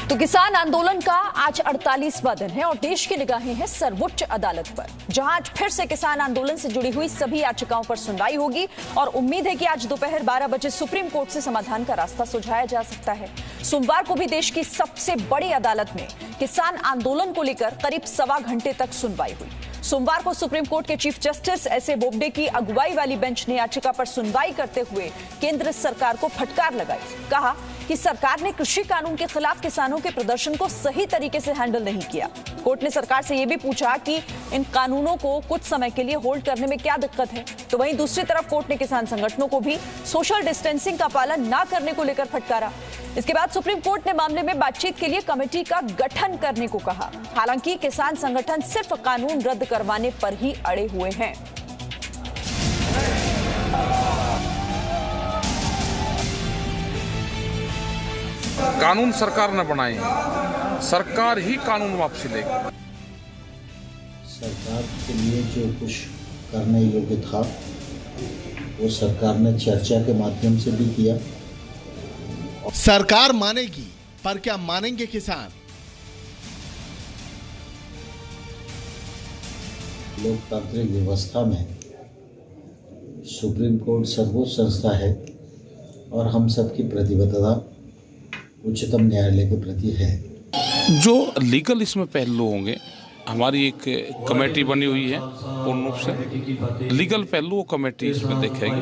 तो किसान आंदोलन का आज 48वां दिन है और देश की निगाहें हैं सर्वोच्च अदालत पर, जहां आज फिर से किसान आंदोलन से जुड़ी हुई सभी याचिकाओं पर सुनवाई होगी और उम्मीद है कि आज दोपहर 12 बजे सुप्रीम कोर्ट से समाधान का रास्ता सुझाया जा सकता है। सोमवार को भी देश की सबसे बड़ी अदालत में किसान आंदोलन को लेकर करीब सवा घंटे तक सुनवाई हुई। सोमवार को सुप्रीम कोर्ट के चीफ जस्टिस एसए बोबडे की अगुवाई वाली बेंच ने याचिका पर सुनवाई करते हुए केंद्र सरकार को फटकार लगाई। कहा कि सरकार ने कृषि कानून के खिलाफ किसानों के प्रदर्शन को सही तरीके से हैंडल नहीं किया। कोर्ट ने सरकार से यह भी पूछा कि इन कानूनों को कुछ समय के लिए होल्ड करने में क्या दिक्कत है। तो वहीं दूसरी तरफ कोर्ट ने किसान संगठनों को भी सोशल डिस्टेंसिंग का पालन न करने को लेकर फटकारा। इसके बाद सुप्रीम कोर्ट ने मामले में बातचीत के लिए कमेटी का गठन करने को कहा। हालांकि किसान संगठन सिर्फ कानून रद्द करवाने पर ही अड़े हुए हैं। कानून सरकार ने बनाए, सरकार ही कानून वापसी लेगी। सरकार के लिए जो कुछ करने योग्य था वो सरकार ने चर्चा के माध्यम से भी किया। सरकार मानेगी, पर क्या मानेंगे किसान? लोकतांत्रिक व्यवस्था में सुप्रीम कोर्ट सर्वोच्च संस्था है और हम सबकी प्रतिबद्धता उच्चतम न्यायालय के प्रति है। जो लीगल इसमें पहलू होंगे, हमारी एक कमेटी बनी हुई है पूर्ण रूप से लीगल पहलू, वो कमेटी इसमें देखेगी,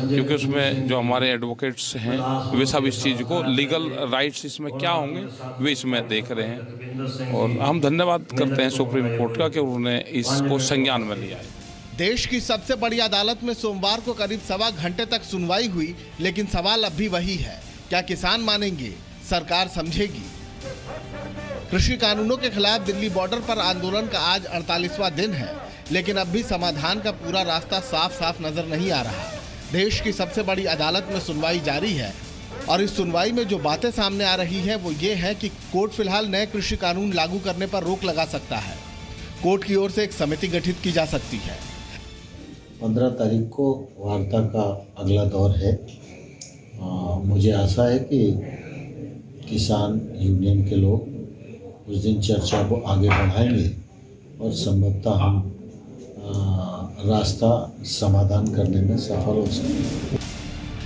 क्योंकि उसमें जो हमारे एडवोकेट्स हैं वे सब इस चीज़ को लीगल राइट्स इसमें क्या होंगे वे इसमें देख रहे हैं। और हम धन्यवाद करते हैं सुप्रीम कोर्ट का कि उन्होंने इसको संज्ञान में लिया है। देश की सबसे बड़ी अदालत में सोमवार को करीब सवा घंटे तक सुनवाई हुई, लेकिन सवाल अब भी वही है, क्या किसान मानेंगे, सरकार समझेगी? कृषि कानूनों के खिलाफ दिल्ली बॉर्डर पर आंदोलन का आज 48वां दिन है, लेकिन अब भी समाधान का पूरा रास्ता साफ साफ नजर नहीं आ रहा। देश की सबसे बड़ी अदालत में सुनवाई जारी है और इस सुनवाई में जो बातें सामने आ रही है वो ये है कि कोर्ट फिलहाल नए कृषि कानून लागू करने पर रोक लगा सकता है। कोर्ट की ओर से एक समिति गठित की जा सकती है। 15 तारीख को वार्ता का अगला दौर है। मुझे आशा है कि किसान यूनियन के लोग उस दिन चर्चा को आगे बढ़ाएंगे और संभवतः हम रास्ता समाधान करने में सफल हो सकेंगे।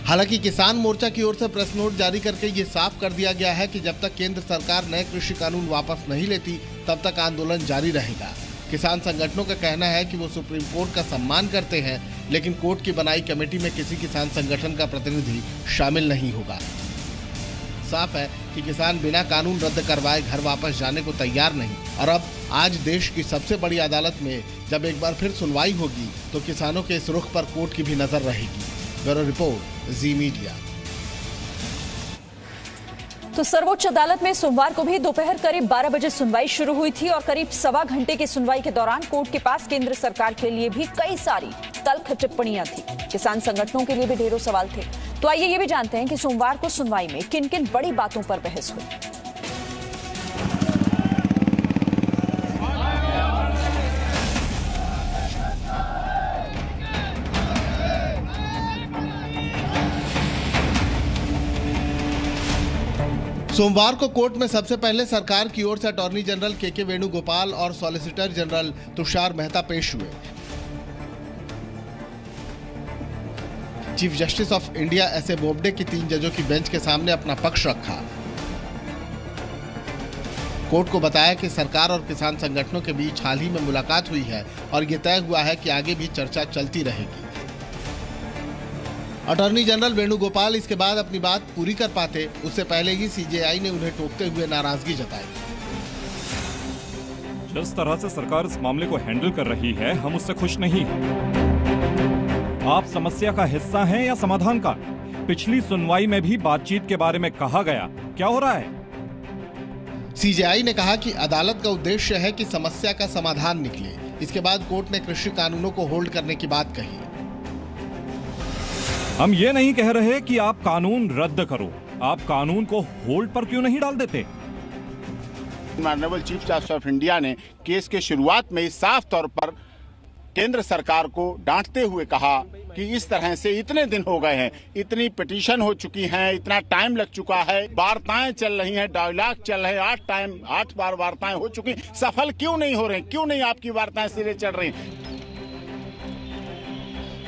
हालांकि किसान मोर्चा की ओर से प्रेस नोट जारी करके ये साफ कर दिया गया है कि जब तक केंद्र सरकार नए कृषि कानून वापस नहीं लेती तब तक आंदोलन जारी रहेगा। किसान संगठनों का कहना है कि वो सुप्रीम कोर्ट का सम्मान करते हैं, लेकिन कोर्ट की बनाई कमेटी में किसी किसान संगठन का प्रतिनिधि शामिल नहीं होगा। साफ है कि किसान बिना कानून रद्द करवाए घर वापस जाने को तैयार नहीं और अब आज देश की सबसे बड़ी अदालत में जब एक बार फिर सुनवाई होगी तो किसानों के इस रुख पर कोर्ट की भी नजर रहेगी। ब्यूरो रिपोर्ट, जी मीडिया। तो सर्वोच्च अदालत में सोमवार को भी दोपहर करीब 12 बजे सुनवाई शुरू हुई थी और करीब सवा घंटे की सुनवाई के दौरान कोर्ट के पास केंद्र सरकार के लिए भी कई सारी तल्ख टिप्पणियां थी। किसान संगठनों के लिए भी ढेरों सवाल थे। तो आइए ये भी जानते हैं कि सोमवार को सुनवाई में किन किन बड़ी बातों पर बहस हुई। सोमवार को कोर्ट में सबसे पहले सरकार की ओर से अटॉर्नी जनरल के वेणुगोपाल और सॉलिसिटर जनरल तुषार मेहता पेश हुए। Chief justice of India SA Bobde की 3 जजों की बेंच के सामने अपना पक्ष रखा। कोर्ट को बताया कि सरकार और किसान संगठनों के बीच हाल ही में मुलाकात हुई है और ये तय हुआ है कि आगे भी चर्चा चलती रहेगी। अटॉर्नी जनरल वेणुगोपाल इसके बाद अपनी बात पूरी कर पाते उससे पहले ही सीजेआई ने उन्हें टोकते हुए नाराजगी जताई। जिस तरह से सरकार इस मामले को हैंडल कर रही है, हम उससे खुश नहीं हैं। आप समस्या का हिस्सा हैं या समाधान का? पिछली सुनवाई में भी बातचीत के बारे में कहा गया, क्या हो रहा है? सीजेआई ने कहा कि अदालत का उद्देश्य है कि समस्या का समाधान निकले। इसके बाद कोर्ट ने कृषि कानूनों को होल्ड करने की बात कही। हम ये नहीं कह रहे कि आप कानून रद्द करो, आप कानून को होल्ड पर क्यों नहीं डाल देते? Honourable chief justice of India ने केस के शुरुआत में ही साफ तौर पर केंद्र सरकार को डांटते हुए कहा कि इस तरह से इतने दिन हो गए हैं, इतनी पिटीशन हो चुकी हैं, इतना टाइम लग चुका है, वार्ताएं चल रही हैं, डायलॉग चल रहे हैं, 8 बार वार्ताएं हो चुकी, सफल क्यों नहीं हो रही? क्यों नहीं आपकी वार्ताएं सिरे चढ़ रही?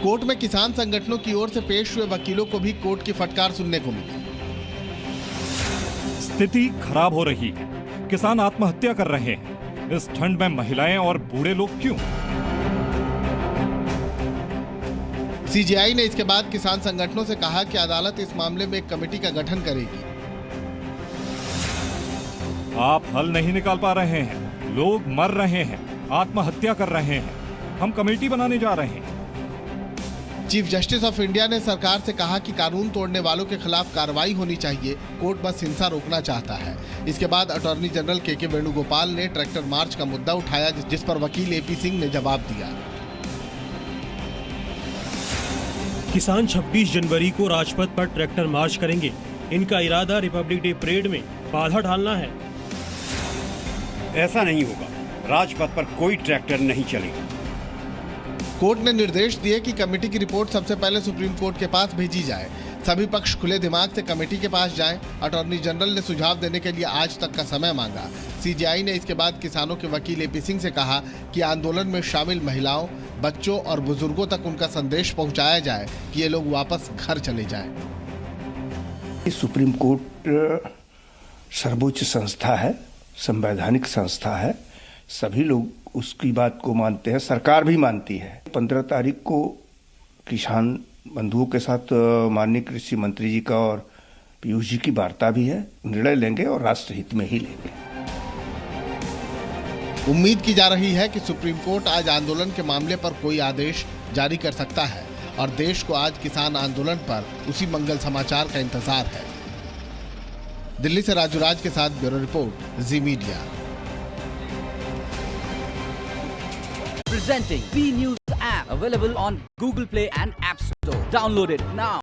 कोर्ट में किसान संगठनों की ओर से पेश हुए वकीलों को भी कोर्ट की फटकार सुनने को मिली। स्थिति खराब हो रही है, किसान आत्महत्या कर रहे हैं। इस ठंड में महिलाएं और बूढ़े लोग क्यों? सीजेआई ने इसके बाद किसान संगठनों से कहा कि अदालत इस मामले में एक कमेटी का गठन करेगी। आप हल नहीं निकाल पा रहे हैं, लोग मर रहे हैं, आत्महत्या कर रहे हैं, हम कमेटी बनाने जा रहे हैं। चीफ जस्टिस ऑफ इंडिया ने सरकार से कहा कि कानून तोड़ने वालों के खिलाफ कार्रवाई होनी चाहिए, कोर्ट बस हिंसा रोकना चाहता है। इसके बाद अटॉर्नी जनरल के वेणुगोपाल ने ट्रैक्टर मार्च का मुद्दा उठाया, जिस पर वकील एपी सिंह ने जवाब दिया। किसान 26 जनवरी को राजपथ पर ट्रैक्टर मार्च करेंगे। इनका इरादा रिपब्लिक डे परेड में बाधा डालना है। ऐसा नहीं होगा, राजपथ पर कोई ट्रैक्टर नहीं चलेगा। कोर्ट ने निर्देश दिए कि कमेटी की रिपोर्ट सबसे पहले सुप्रीम कोर्ट के पास भेजी जाए। सभी पक्ष खुले दिमाग से कमेटी के पास जाएं। अटॉर्नी जनरल ने सुझाव देने के लिए आज तक का समय मांगा। सीजेआई ने इसके बाद किसानों के वकील एपी सिंह से कहा कि आंदोलन में शामिल महिलाओं, बच्चों और बुजुर्गों तक उनका संदेश पहुंचाया जाए कि ये लोग वापस घर चले जाएं। सुप्रीम कोर्ट सर्वोच्च संस्था है, संवैधानिक संस्था है, सभी लोग उसकी बात को मानते हैं, सरकार भी मानती है। 15 तारीख को किसान बंधुओं के साथ माननीय कृषि मंत्री जी का और पीयूष जी की वार्ता भी है, निर्णय लेंगे और राष्ट्र हित में ही लेंगे। उम्मीद की जा रही है कि सुप्रीम कोर्ट आज आंदोलन के मामले पर कोई आदेश जारी कर सकता है और देश को आज किसान आंदोलन पर उसी मंगल समाचार का इंतजार है। दिल्ली से राजू राज के साथ bureau report, ji media. Presenting B News app available on Google Play and App Store. Download it now.